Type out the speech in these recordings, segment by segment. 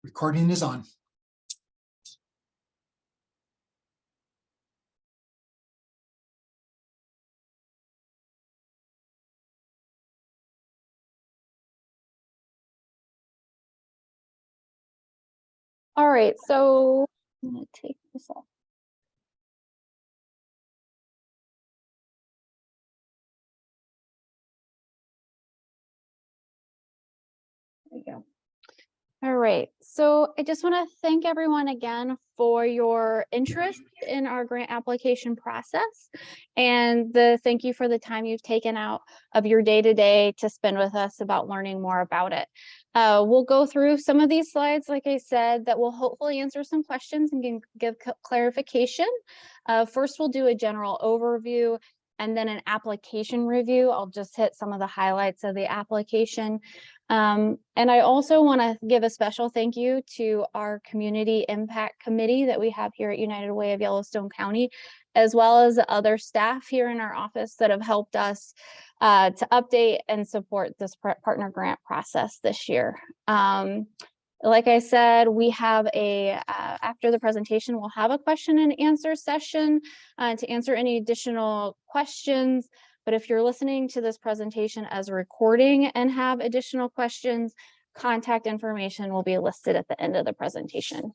Recording is on. All right, so I'm going to take this off. There you go. All right, so I just want to thank everyone again for your interest in our grant application process, and thank you for the time you've taken out of your day-to-day to spend with us about learning more about it. We'll go through some of these slides, like I said, that will hopefully answer some questions and give clarification. First, we'll do a general overview and then an application review. I'll just hit some of the highlights of the application. And I also want to give a special thank you to our Community Impact Committee that we have here at United Way of Yellowstone County, as well as the other staff here in our office that have helped us to update and support this partner grant process this year. Like I said, we have after the presentation, we'll have a question and answer session to answer any additional questions. But if you're listening to this presentation as a recording and have additional questions, contact information will be listed at the end of the presentation.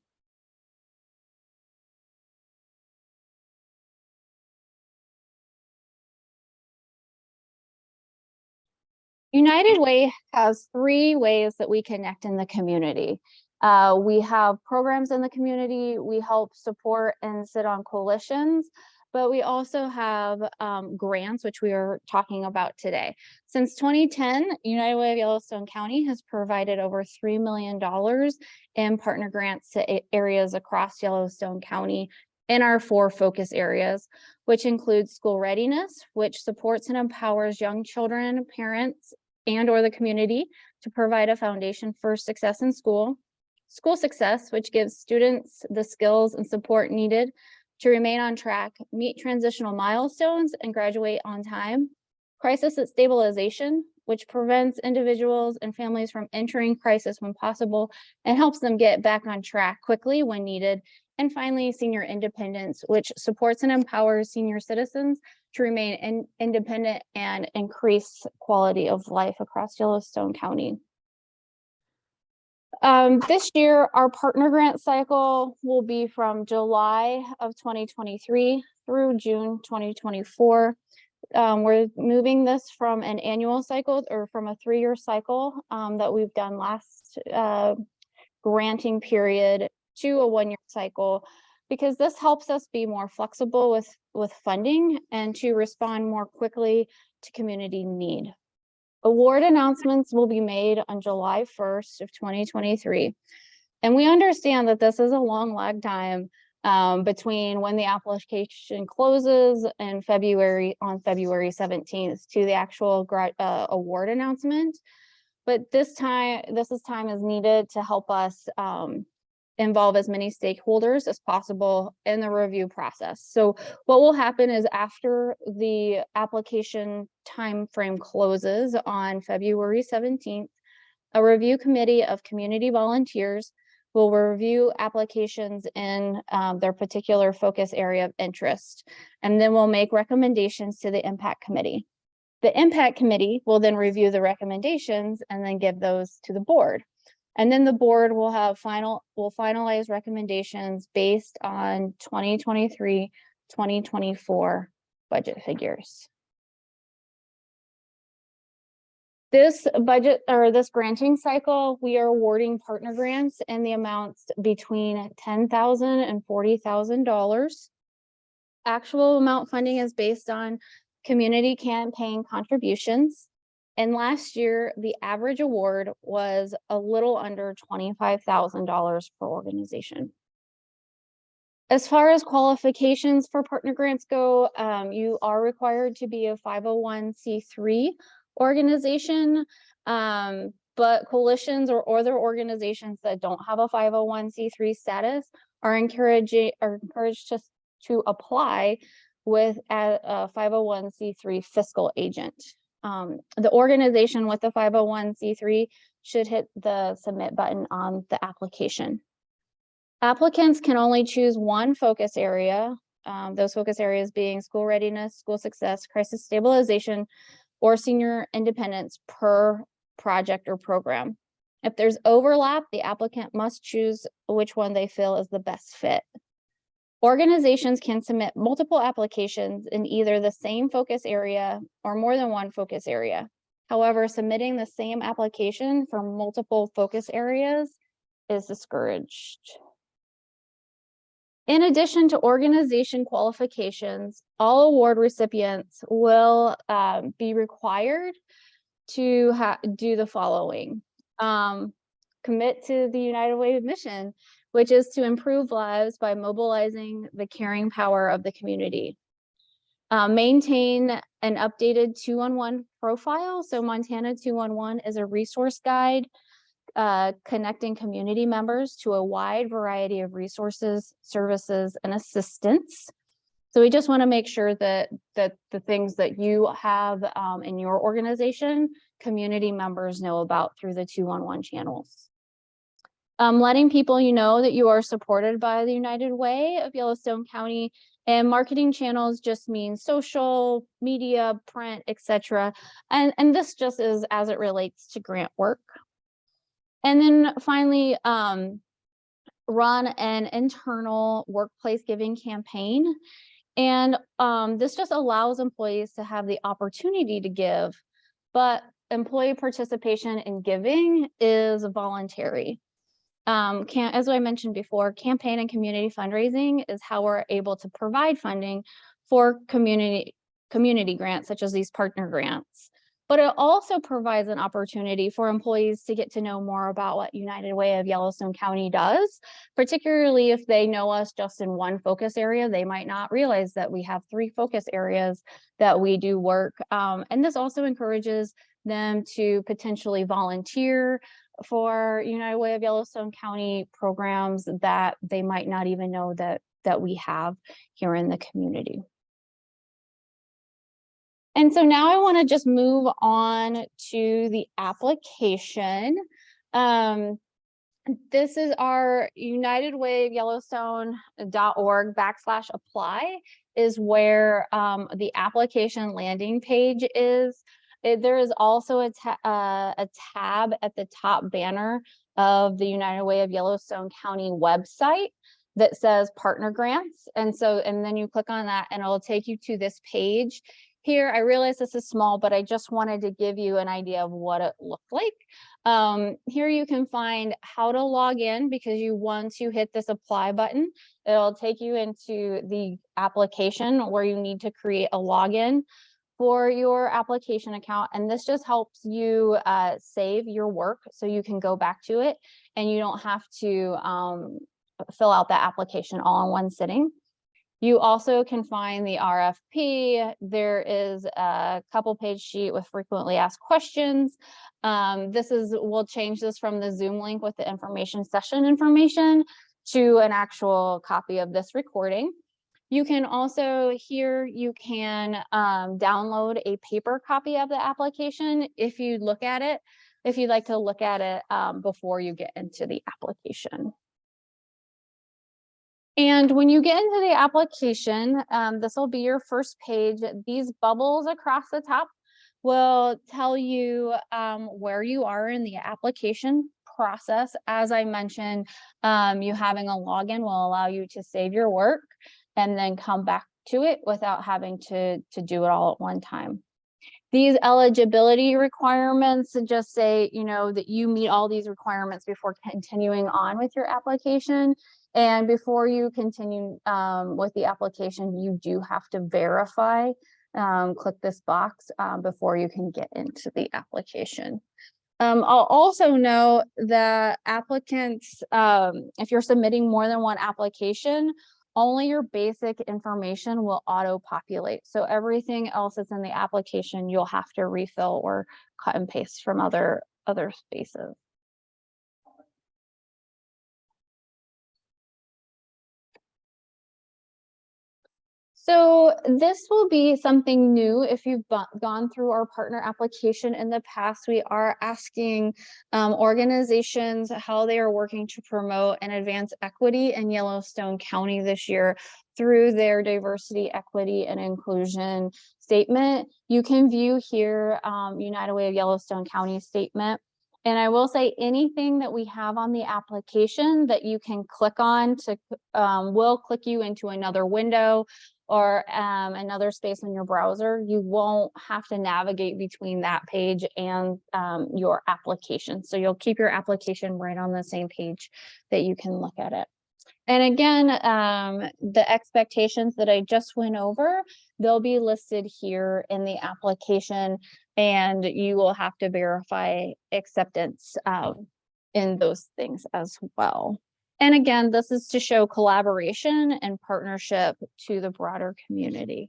United Way has 3 ways that we connect in the community. We have programs in the community, we help support and sit on coalitions, but we also have grants, which we are talking about today. Since 2010, United Way of Yellowstone County has provided over $3 million in partner grants to areas across Yellowstone County in our 4 focus areas, which includes school readiness, which supports and empowers young children, parents, and/or the community to provide a foundation for success in school. School success, which gives students the skills and support needed to remain on track, meet transitional milestones, and graduate on time. Crisis at stabilization, which prevents individuals and families from entering crisis when possible and helps them get back on track quickly when needed. And finally, senior independence, which supports and empowers senior citizens to remain independent and increase quality of life across Yellowstone County. This year, our partner grant cycle will be from July of 2023 through June 2024. We're moving this from an annual cycle or from a 3-year cycle that we've done last granting period to a 1-year cycle, because this helps us be more flexible with funding and to respond more quickly to community need. Award announcements will be made on July 1st of 2023. And we understand that this is a long lag time between when the application closes in on February 17th to the actual award announcement. But this time is needed to help us involve as many stakeholders as possible in the review process. So what will happen is after the application timeframe closes on February 17th, a review committee of community volunteers will review applications in their particular focus area of interest, and then we'll make recommendations to the impact committee. The impact committee will then review the recommendations and then give those to the board. And then the board will finalize recommendations based on 2023-2024 budget figures. This budget or this granting cycle, we are awarding partner grants in the amounts between $10,000 and $40,000. Actual amount funding is based on community campaign contributions. And last year, the average award was a little under $25,000 per organization. As far as qualifications for partner grants go, you are required to be a 501c3 organization, but coalitions or other organizations that don't have a 501c3 status are encouraged to apply with a 501c3 fiscal agent. The organization with the 501c3 should hit the submit button on the application. Applicants can only choose one focus area, those focus areas being school readiness, school success, crisis stabilization, or senior independence per project or program. If there's overlap, the applicant must choose which one they feel is the best fit. Organizations can submit multiple applications in either the same focus area or more than one focus area. However, submitting the same application for multiple focus areas is discouraged. In addition to organization qualifications, all award recipients will be required to do the following. Commit to the United Way mission, which is to improve lives by mobilizing the caring power of the community. Maintain an updated 211 profile. So Montana 211 is a resource guide connecting community members to a wide variety of resources, services, and assistance. So we just want to make sure that the things that you have in your organization, community members know about through the 211 channels. Letting people know that you are supported by the United Way of Yellowstone County, and marketing channels just means social, media, print, etc. And this just is as it relates to grant work. And then finally, run an internal workplace giving campaign. And this just allows employees to have the opportunity to give, but employee participation in giving is voluntary. As I mentioned before, campaign and community fundraising is how we're able to provide funding for community grants, such as these partner grants. But it also provides an opportunity for employees to get to know more about what United Way of Yellowstone County does, particularly if they know us just in one focus area. They might not realize that we have 3 focus areas that we do work. And this also encourages them to potentially volunteer for United Way of Yellowstone County programs that they might not even know that we have here in the community. And so now I want to just move on to the application. This is our unitedwayyellowstone.org/apply is where the application landing page is. There is also a tab at the top banner of the United Way of Yellowstone County website that says partner grants. And then you click on that and it'll take you to this page. Here, I realize this is small, but I just wanted to give you an idea of what it looked like. Here you can find how to log in because you want to hit this apply button. It'll take you into the application where you need to create a login for your application account. And this just helps you save your work so you can go back to it and you don't have to fill out that application all in one sitting. You also can find the RFP. There is a couple page sheet with frequently asked questions. We'll change this from the Zoom link with the information session information to an actual copy of this recording. You can also download a paper copy of the application if you'd like to look at it before you get into the application. And when you get into the application, this will be your first page. These bubbles across the top will tell you where you are in the application process. As I mentioned, you having a login will allow you to save your work and then come back to it without having to do it all at one time. These eligibility requirements just say, that you meet all these requirements before continuing on with your application. And before you continue with the application, you do have to verify, click this box before you can get into the application. I'll also note that applicants, if you're submitting more than one application, only your basic information will auto-populate. So everything else that's in the application, you'll have to refill or cut and paste from other spaces. So this will be something new. If you've gone through our partner application in the past, we are asking organizations how they are working to promote and advance equity in Yellowstone County this year through their diversity, equity, and inclusion statement. You can view here United Way of Yellowstone County statement. And I will say anything that we have on the application that you can click on to will click you into another window or another space on your browser. You won't have to navigate between that page and your application. So you'll keep your application right on the same page that you can look at it. And again, the expectations that I just went over, they'll be listed here in the application, and you will have to verify acceptance in those things as well. And again, this is to show collaboration and partnership to the broader community.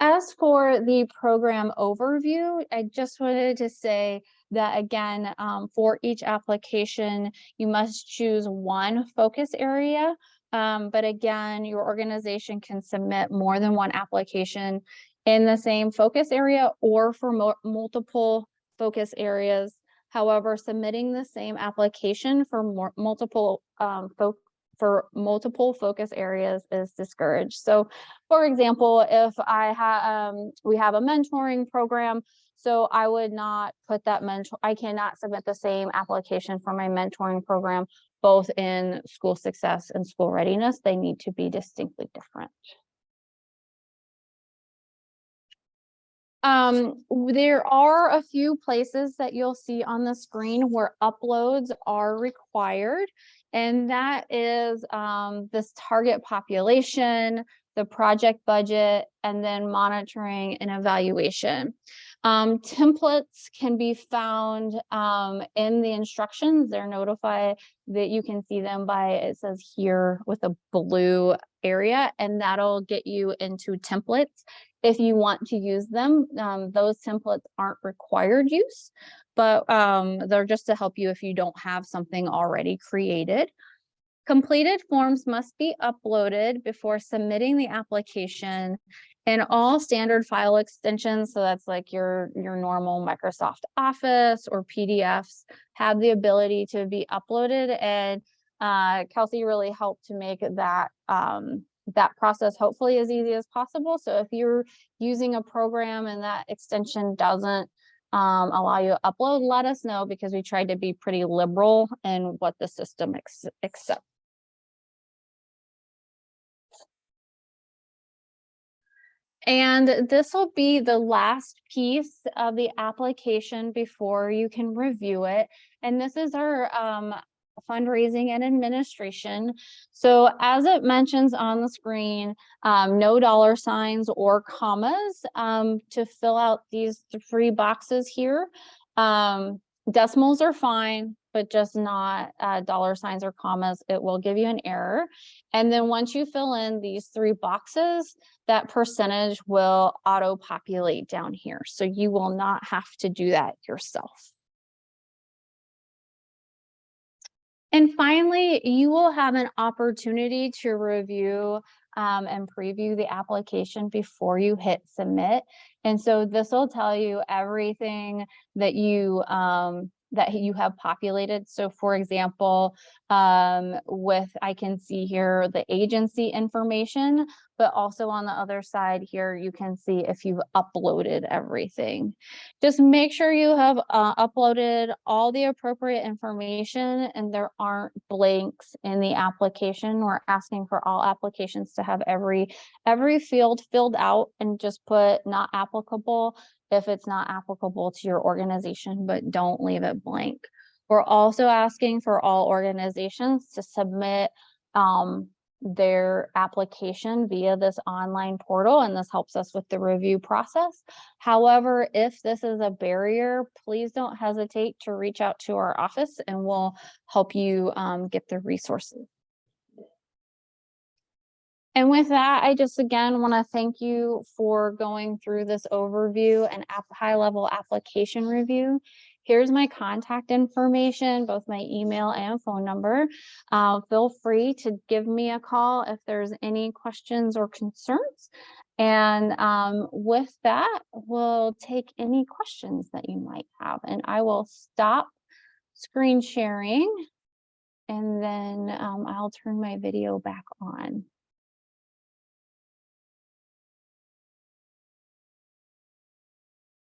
As for the program overview, I just wanted to say that again, for each application, you must choose one focus area. But again, your organization can submit more than one application in the same focus area or for multiple focus areas. However, submitting the same application for multiple focus areas is discouraged. So for example, if we have a mentoring program, so I would not put that I cannot submit the same application for my mentoring program, both in school success and school readiness. They need to be distinctly different. There are a few places that you'll see on the screen where uploads are required, and that is this target population, the project budget, and then monitoring and evaluation. Templates can be found in the instructions. They're notified that you can see them by, it says here with a blue area, and that'll get you into templates. If you want to use them, those templates aren't required use, but they're just to help you if you don't have something already created. Completed forms must be uploaded before submitting the application, and all standard file extensions, so that's like your normal Microsoft Office or PDFs, have the ability to be uploaded. And Kelsey really helped to make that that process hopefully as easy as possible. So if you're using a program and that extension doesn't allow you to upload, let us know, because we tried to be pretty liberal in what the system accepts. And this will be the last piece of the application before you can review it. And this is our fundraising and administration. So as it mentions on the screen, no dollar signs or commas to fill out these 3 boxes here. Decimals are fine, but just not dollar signs or commas. It will give you an error. And then once you fill in these 3 boxes, that percentage will auto-populate down here. So you will not have to do that yourself. And finally, you will have an opportunity to review and preview the application before you hit submit. And so this will tell you everything that you have populated. So for example, I can see here the agency information, but also on the other side here, you can see if you've uploaded everything. Just make sure you have uploaded all the appropriate information and there aren't blanks in the application. We're asking for all applications to have every field filled out, and just put not applicable if it's not applicable to your organization, but don't leave it blank. We're also asking for all organizations to submit their application via this online portal, and this helps us with the review process. However, if this is a barrier, please don't hesitate to reach out to our office and we'll help you get the resources. And with that, I just again want to thank you for going through this overview and high-level application review. Here's my contact information, both my email and phone number. Feel free to give me a call if there's any questions or concerns. And with that, we'll take any questions that you might have. And I will stop screen sharing, and then I'll turn my video back on.